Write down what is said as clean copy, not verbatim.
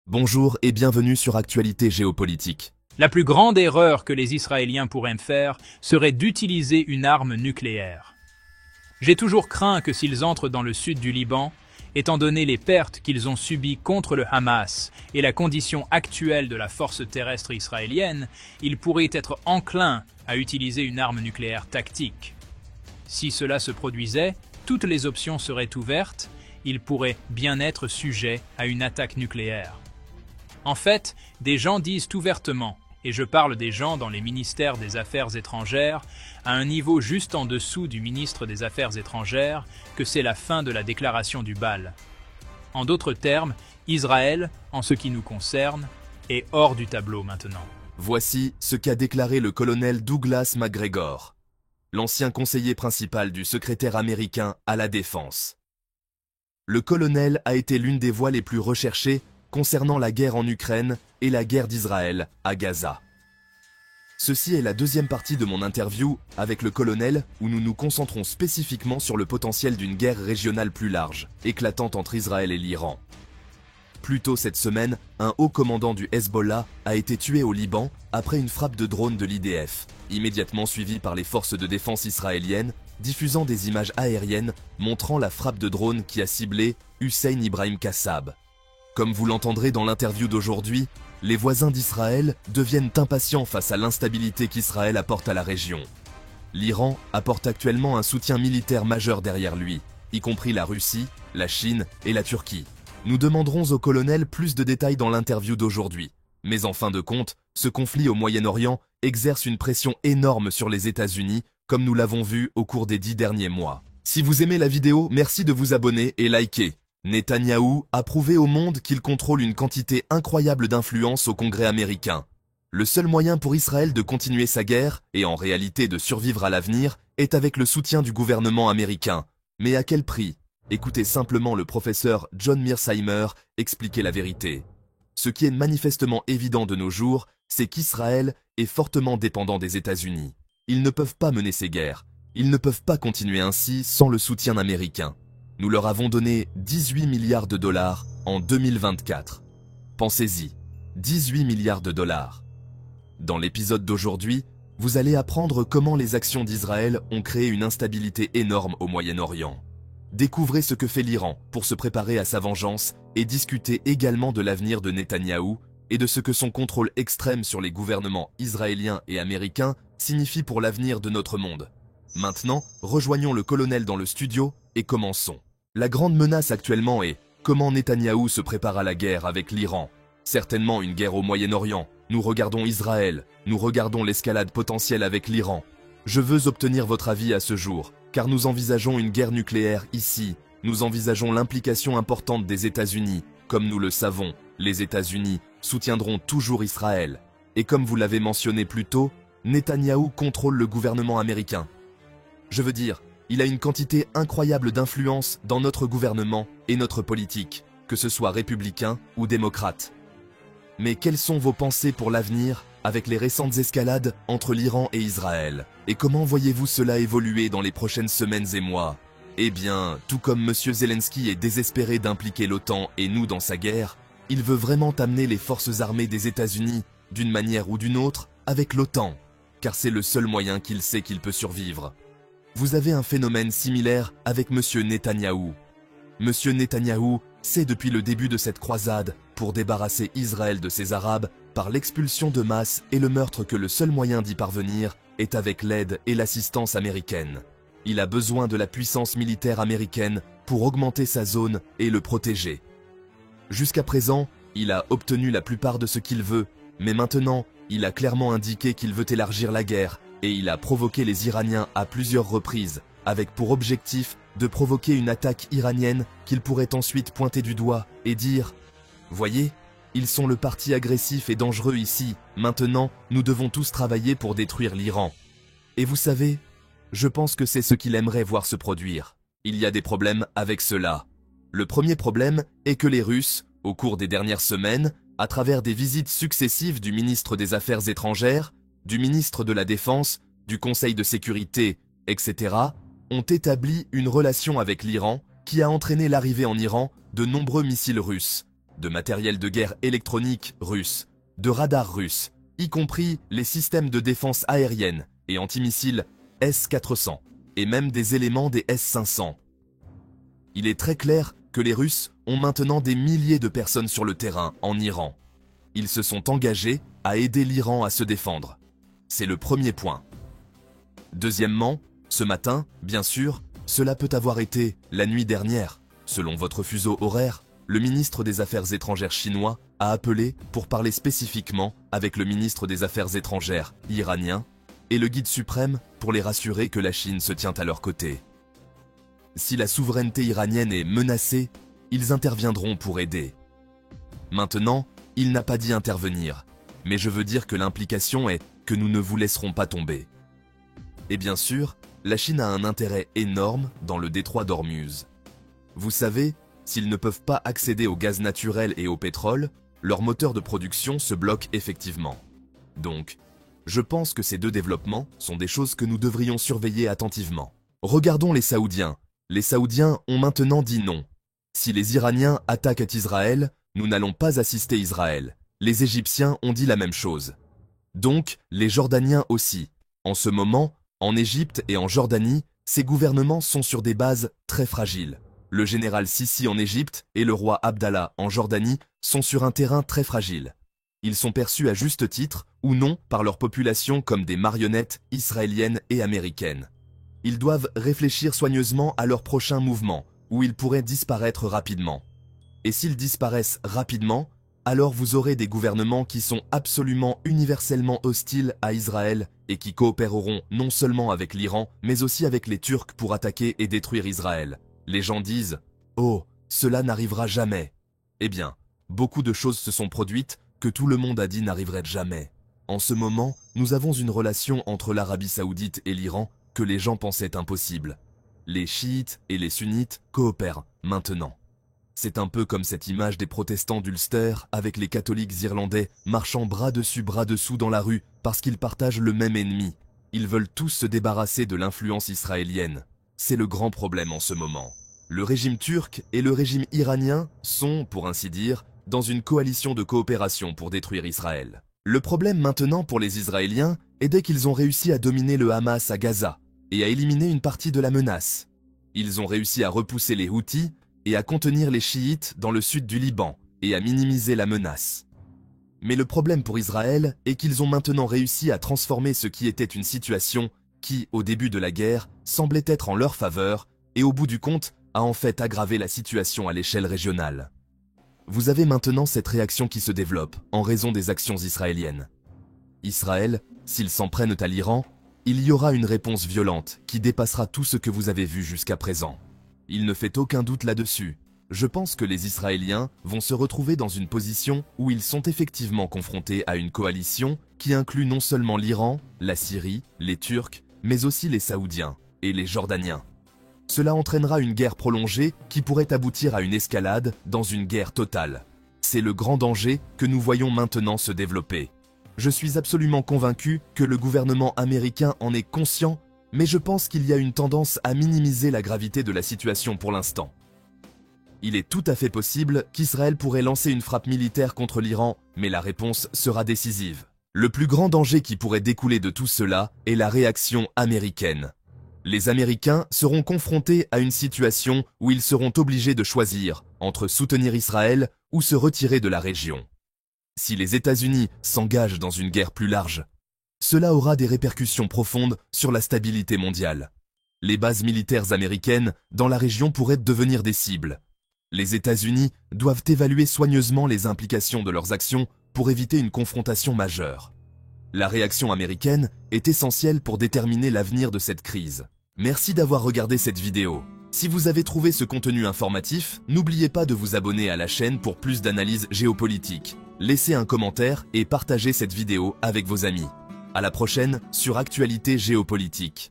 Bonjour et bienvenue sur Actualité géopolitique. La plus grande erreur que les Israéliens pourraient faire serait d'utiliser une arme nucléaire. J'ai toujours craint que s'ils entrent dans le sud du Liban, étant donné les pertes qu'ils ont subies contre le Hamas et la condition actuelle de la force terrestre israélienne, ils pourraient être enclins à utiliser une arme nucléaire tactique. Si cela se produisait, toutes les options seraient ouvertes, ils pourraient bien être sujets à une attaque nucléaire. En fait, des gens disent ouvertement, et je parle des gens dans les ministères des Affaires étrangères, à un niveau juste en dessous du ministre des Affaires étrangères, que c'est la fin de la déclaration du Baal. En d'autres termes, Israël, en ce qui nous concerne, est hors du tableau maintenant. Voici ce qu'a déclaré le colonel Douglas MacGregor, l'ancien conseiller principal du secrétaire américain à la Défense. Le colonel a été l'une des voix les plus recherchées concernant la guerre en Ukraine et la guerre d'Israël à Gaza. Ceci est la deuxième partie de mon interview avec le colonel où nous nous concentrons spécifiquement sur le potentiel d'une guerre régionale plus large, éclatante entre Israël et l'Iran. Plus tôt cette semaine, un haut commandant du Hezbollah a été tué au Liban après une frappe de drone de l'IDF, immédiatement suivie par les forces de défense israéliennes, diffusant des images aériennes montrant la frappe de drone qui a ciblé Hussein Ibrahim Kassab. Comme vous l'entendrez dans l'interview d'aujourd'hui, les voisins d'Israël deviennent impatients face à l'instabilité qu'Israël apporte à la région. L'Iran apporte actuellement un soutien militaire majeur derrière lui, y compris la Russie, la Chine et la Turquie. Nous demanderons au colonel plus de détails dans l'interview d'aujourd'hui. Mais en fin de compte, ce conflit au Moyen-Orient exerce une pression énorme sur les États-Unis, comme nous l'avons vu au cours des 10 derniers mois. Si vous aimez la vidéo, merci de vous abonner et liker. Netanyahou a prouvé au monde qu'il contrôle une quantité incroyable d'influence au Congrès américain. Le seul moyen pour Israël de continuer sa guerre, et en réalité de survivre à l'avenir, est avec le soutien du gouvernement américain. Mais à quel prix? Écoutez simplement le professeur John Mearsheimer expliquer la vérité. Ce qui est manifestement évident de nos jours, c'est qu'Israël est fortement dépendant des États-Unis. Ils ne peuvent pas mener ces guerres. Ils ne peuvent pas continuer ainsi sans le soutien américain. Nous leur avons donné 18 milliards de dollars en 2024. Pensez-y, 18 milliards de dollars. Dans l'épisode d'aujourd'hui, vous allez apprendre comment les actions d'Israël ont créé une instabilité énorme au Moyen-Orient. Découvrez ce que fait l'Iran pour se préparer à sa vengeance et discutez également de l'avenir de Netanyahou et de ce que son contrôle extrême sur les gouvernements israéliens et américains signifie pour l'avenir de notre monde. Maintenant, rejoignons le colonel dans le studio et commençons. La grande menace actuellement est comment Netanyahou se prépare à la guerre avec l'Iran. Certainement une guerre au Moyen-Orient. Nous regardons Israël, nous regardons l'escalade potentielle avec l'Iran. Je veux obtenir votre avis à ce jour, car nous envisageons une guerre nucléaire ici. Nous envisageons l'implication importante des États-Unis. Comme nous le savons, les États-Unis soutiendront toujours Israël. Et comme vous l'avez mentionné plus tôt, Netanyahou contrôle le gouvernement américain. Je veux dire, il a une quantité incroyable d'influence dans notre gouvernement et notre politique, que ce soit républicain ou démocrate. Mais quelles sont vos pensées pour l'avenir avec les récentes escalades entre l'Iran et Israël? Et comment voyez-vous cela évoluer dans les prochaines semaines et mois? Eh bien, tout comme M. Zelensky est désespéré d'impliquer l'OTAN et nous dans sa guerre, il veut vraiment amener les forces armées des États-Unis, d'une manière ou d'une autre, avec l'OTAN, car c'est le seul moyen qu'il sait qu'il peut survivre. Vous avez un phénomène similaire avec M. Netanyahou. M. Netanyahou sait depuis le début de cette croisade pour débarrasser Israël de ses Arabes par l'expulsion de masse et le meurtre que le seul moyen d'y parvenir est avec l'aide et l'assistance américaine. Il a besoin de la puissance militaire américaine pour augmenter sa zone et le protéger. Jusqu'à présent, il a obtenu la plupart de ce qu'il veut, mais maintenant, il a clairement indiqué qu'il veut élargir la guerre et il a provoqué les Iraniens à plusieurs reprises, avec pour objectif de provoquer une attaque iranienne qu'il pourrait ensuite pointer du doigt et dire « Voyez, ils sont le parti agressif et dangereux ici, maintenant nous devons tous travailler pour détruire l'Iran. » Et vous savez, je pense que c'est ce qu'il aimerait voir se produire. Il y a des problèmes avec cela. Le premier problème est que les Russes, au cours des dernières semaines, à travers des visites successives du ministre des Affaires étrangères, du ministre de la Défense, du Conseil de sécurité, etc., ont établi une relation avec l'Iran qui a entraîné l'arrivée en Iran de nombreux missiles russes, de matériel de guerre électronique russe, de radars russes, y compris les systèmes de défense aérienne et antimissiles S-400, et même des éléments des S-500. Il est très clair que les Russes ont maintenant des milliers de personnes sur le terrain en Iran. Ils se sont engagés à aider l'Iran à se défendre. C'est le premier point. Deuxièmement, ce matin, bien sûr, cela peut avoir été la nuit dernière. Selon votre fuseau horaire, le ministre des Affaires étrangères chinois a appelé pour parler spécifiquement avec le ministre des Affaires étrangères iranien et le guide suprême pour les rassurer que la Chine se tient à leur côté. Si la souveraineté iranienne est menacée, ils interviendront pour aider. Maintenant, il n'a pas dit intervenir, mais je veux dire que l'implication est que nous ne vous laisserons pas tomber. Et bien sûr, la Chine a un intérêt énorme dans le détroit d'Ormuz. Vous savez, s'ils ne peuvent pas accéder au gaz naturel et au pétrole, leur moteur de production se bloque effectivement. Donc, je pense que ces deux développements sont des choses que nous devrions surveiller attentivement. Regardons les Saoudiens. Les Saoudiens ont maintenant dit non. Si les Iraniens attaquent Israël, nous n'allons pas assister Israël. Les Égyptiens ont dit la même chose. Donc, les Jordaniens aussi. En ce moment, en Égypte et en Jordanie, ces gouvernements sont sur des bases très fragiles. Le général Sissi en Égypte et le roi Abdallah en Jordanie sont sur un terrain très fragile. Ils sont perçus à juste titre, ou non, par leur population comme des marionnettes israéliennes et américaines. Ils doivent réfléchir soigneusement à leur prochain mouvement, où ils pourraient disparaître rapidement. Et s'ils disparaissent rapidement, alors vous aurez des gouvernements qui sont absolument universellement hostiles à Israël et qui coopéreront non seulement avec l'Iran, mais aussi avec les Turcs pour attaquer et détruire Israël. Les gens disent « Oh, cela n'arrivera jamais ». Eh bien, beaucoup de choses se sont produites que tout le monde a dit n'arriveraient jamais. En ce moment, nous avons une relation entre l'Arabie Saoudite et l'Iran que les gens pensaient impossible. Les chiites et les sunnites coopèrent maintenant. C'est un peu comme cette image des protestants d'Ulster avec les catholiques irlandais marchant bras dessus bras dessous dans la rue parce qu'ils partagent le même ennemi. Ils veulent tous se débarrasser de l'influence israélienne. C'est le grand problème en ce moment. Le régime turc et le régime iranien sont, pour ainsi dire, dans une coalition de coopération pour détruire Israël. Le problème maintenant pour les Israéliens est dès qu'ils ont réussi à dominer le Hamas à Gaza et à éliminer une partie de la menace. Ils ont réussi à repousser les Houthis et à contenir les chiites dans le sud du Liban et à minimiser la menace. Mais le problème pour Israël est qu'ils ont maintenant réussi à transformer ce qui était une situation qui, au début de la guerre, semblait être en leur faveur et au bout du compte, a en fait aggravé la situation à l'échelle régionale. Vous avez maintenant cette réaction qui se développe en raison des actions israéliennes. Israël, s'ils s'en prennent à l'Iran, il y aura une réponse violente qui dépassera tout ce que vous avez vu jusqu'à présent. Il ne fait aucun doute là-dessus. Je pense que les Israéliens vont se retrouver dans une position où ils sont effectivement confrontés à une coalition qui inclut non seulement l'Iran, la Syrie, les Turcs, mais aussi les Saoudiens et les Jordaniens. Cela entraînera une guerre prolongée qui pourrait aboutir à une escalade dans une guerre totale. C'est le grand danger que nous voyons maintenant se développer. Je suis absolument convaincu que le gouvernement américain en est conscient, mais je pense qu'il y a une tendance à minimiser la gravité de la situation pour l'instant. Il est tout à fait possible qu'Israël pourrait lancer une frappe militaire contre l'Iran, mais la réponse sera décisive. Le plus grand danger qui pourrait découler de tout cela est la réaction américaine. Les Américains seront confrontés à une situation où ils seront obligés de choisir entre soutenir Israël ou se retirer de la région. Si les États-Unis s'engagent dans une guerre plus large, cela aura des répercussions profondes sur la stabilité mondiale. Les bases militaires américaines dans la région pourraient devenir des cibles. Les États-Unis doivent évaluer soigneusement les implications de leurs actions pour éviter une confrontation majeure. La réaction américaine est essentielle pour déterminer l'avenir de cette crise. Merci d'avoir regardé cette vidéo. Si vous avez trouvé ce contenu informatif, n'oubliez pas de vous abonner à la chaîne pour plus d'analyses géopolitiques. Laissez un commentaire et partagez cette vidéo avec vos amis. À la prochaine sur Actualité Géopolitique.